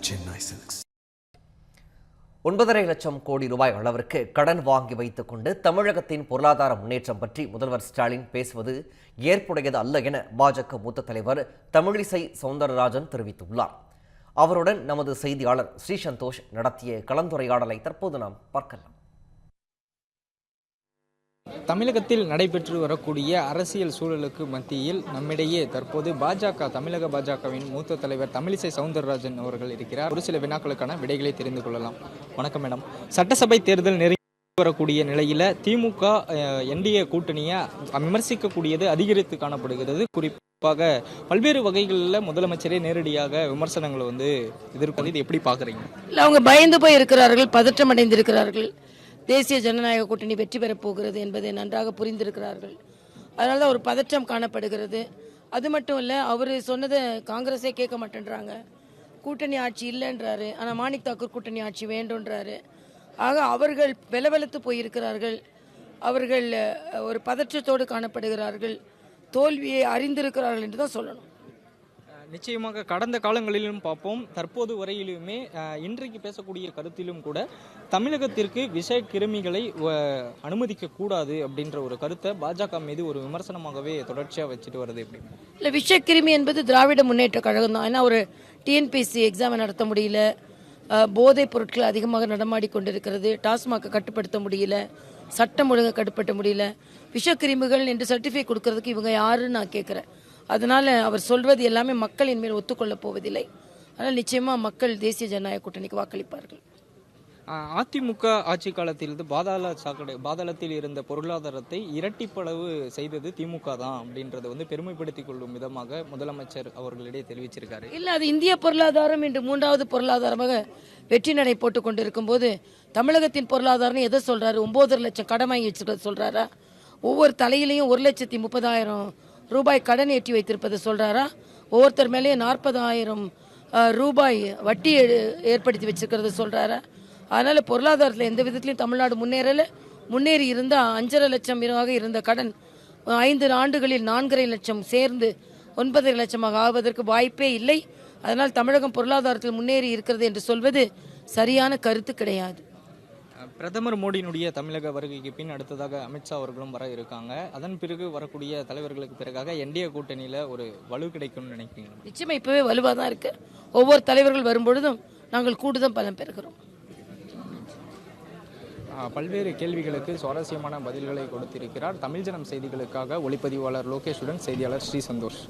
Chennai Silks. 9.5 லட்சம் கோடி ரூபாய் அளவிற்கு கடன் வாங்கி வைத்துக் கொண்டு தமிழகத்தின் பொருளாதார முன்னேற்றம் பற்றி முதல்வர் ஸ்டாலின் பேசுவது ஏற்புடையது அல்ல என பாஜக மூத்த தலைவர் தமிழிசை சவுந்தரராஜன் தெரிவித்துள்ளார். அவருடன் நமது செய்தியாளர் ஸ்ரீ சந்தோஷ் நடத்திய கலந்துரையாடலை தற்போது நாம் பார்க்கலாம். தமிழகத்தில் நடைபெற்று வரக்கூடிய அரசியல் சூழலுக்கு மத்தியில் நம்மிடையே தற்போது தமிழக பாஜகவின் மூத்த தலைவர் தமிழிசை சவுந்தரராஜன் அவர்கள் இருக்கிறார். ஒரு சில வினாக்களுக்கான விடைகளை தெரிந்து கொள்ளலாம். வணக்கம் மேடம். சட்டசபை தேர்தல் நெருங்கி வரக்கூடிய நிலையில திமுக என்டிஏ கூட்டணியை விமர்சிக்கக்கூடியது அதிகரித்து காணப்படுகிறது. குறிப்பாக பல்வேறு வகைகளில் முதலமைச்சரே நேரடியாக விமர்சனங்களை எதிர்ப்பது. இது எப்படி பார்க்குறீங்க? இல்லை, அவங்க பயந்து போய் இருக்கிறார்கள், பதற்றம் அடைந்திருக்கிறார்கள். தேசிய ஜனநாயக கூட்டணி வெற்றி பெறப் போகிறது என்பதை நன்றாக புரிந்திருக்கிறார்கள். அதனால தான் ஒரு பதற்றம் காணப்படுகிறது. அது மட்டும் இல்லை, அவர் சொன்னதை காங்கிரஸே கேட்க மாட்டேன்றாங்க. கூட்டணி ஆட்சி இல்லைன்றாரு, ஆனால் மாணிக் தாக்கூர் கூட்டணி ஆட்சி வேண்டுன்றாரு. ஆக அவர்கள் வெலவெலத்து போயிருக்கிறார்கள். அவர்கள் ஒரு பதற்றத்தோடு காணப்படுகிறார்கள். தோல்வியை அறிந்திருக்கிறார்கள் என்று தான் சொல்லணும். நிச்சயமாக கடந்த காலங்களிலும் பார்ப்போம், தற்போது வரையிலுமே இன்றைக்கு பேசக்கூடிய கருத்திலும் கூட தமிழகத்திற்கு விஷ கிருமிகளை அனுமதிக்க கூடாது அப்படின்ற ஒரு கருத்தை பாஜக மீது ஒரு விமர்சனமாகவே தொடர்ச்சியாக வச்சுட்டு வருது. எப்படி இல்லை, விஷக்கிருமி என்பது திராவிட முன்னேற்ற கழகம் தான். ஏன்னா ஒரு டிஎன்பிஎஸ்சி எக்ஸாமை நடத்த முடியல, போதைப் பொருட்கள் அதிகமாக நடமாடி கொண்டிருக்கிறது, டாஸ்மாகை கட்டுப்படுத்த முடியல, சட்டம் ஒழுங்கை கட்டுப்படுத்த முடியல. விஷக்கிருமிகள் என்று சர்டிஃபிகேட் கொடுக்கறதுக்கு இவங்க யாருன்னு நான் கேட்குறேன். அதனால அவர் சொல்வது எல்லாமே மக்களின் மேல் ஒத்துக்கொள்ளப் போவதில்லை. அதனால் நிச்சயமா மக்கள் தேசிய ஜனநாயக கூட்டணிக்கு வாக்களிப்பார்கள். அதிமுக ஆட்சி காலத்தில் பாதாளத்தில் இருந்த பொருளாதாரத்தை இரட்டிப்பளவு செய்தது திமுக தான் அப்படின்றத பெருமைப்படுத்திக் கொள்ளும் விதமாக முதலமைச்சர் அவர்களிடையே தெரிவிச்சிருக்காரு. இல்லை, அது இந்திய பொருளாதாரம் என்று 3வது பொருளாதாரமாக வெற்றி நடை போட்டுக் கொண்டிருக்கும் போது தமிழகத்தின் பொருளாதாரம் எதை சொல்றாரு? 9.5 லட்சம் கடன் வாங்கி வச்சிருக்கிறது சொல்றாரா? ஒவ்வொரு தலையிலையும் 1,30,30,000 ரூபாய் கடன் ஏற்றி வைத்திருப்பதை சொல்றாரா? ஒவ்வொருத்தர் மேலேயும் 40,000 ரூபாய் வட்டி ஏற்படுத்தி வச்சிருக்கிறது சொல்றாரா? அதனால பொருளாதாரத்தில் எந்த விதத்திலையும் தமிழ்நாடு முன்னேறி இருந்தால் 5.5 லட்சம் இருந்த கடன் 5 ஆண்டுகளில் 4.5 லட்சம் சேர்ந்து 9.5 லட்சமாக ஆவதற்கு வாய்ப்பே இல்லை. அதனால் தமிழகம் பொருளாதாரத்தில் முன்னேறி இருக்கிறது என்று சொல்வது சரியான கருத்து கிடையாது. பிரதமர் மோடியினுடைய தமிழக வருகைக்கு பின் அடுத்ததாக அமித்ஷா அவர்களும் வர இருக்காங்க. அதன் பிறகு வரக்கூடிய தலைவர்களுக்கு பிறகாக என்டிஏ கூட்டணியில் ஒரு வலு கிடைக்கும்னு நினைக்கிறீங்க? நிச்சயமா இப்பவே வலுவாக தான் இருக்கு. ஒவ்வொரு தலைவர்கள் வரும்பொழுதும் நாங்கள் கூடுதல் பலம் பெறுகிறோம். பல்வேறு கேள்விகளுக்கு சுவாரஸ்யமான பதில்களை கொடுத்திருக்கிறார். தமிழ் ஜனம் செய்திகளுக்காக ஒளிப்பதிவாளர் லோகேஷுடன் செய்தியாளர் ஸ்ரீ சந்தோஷ்.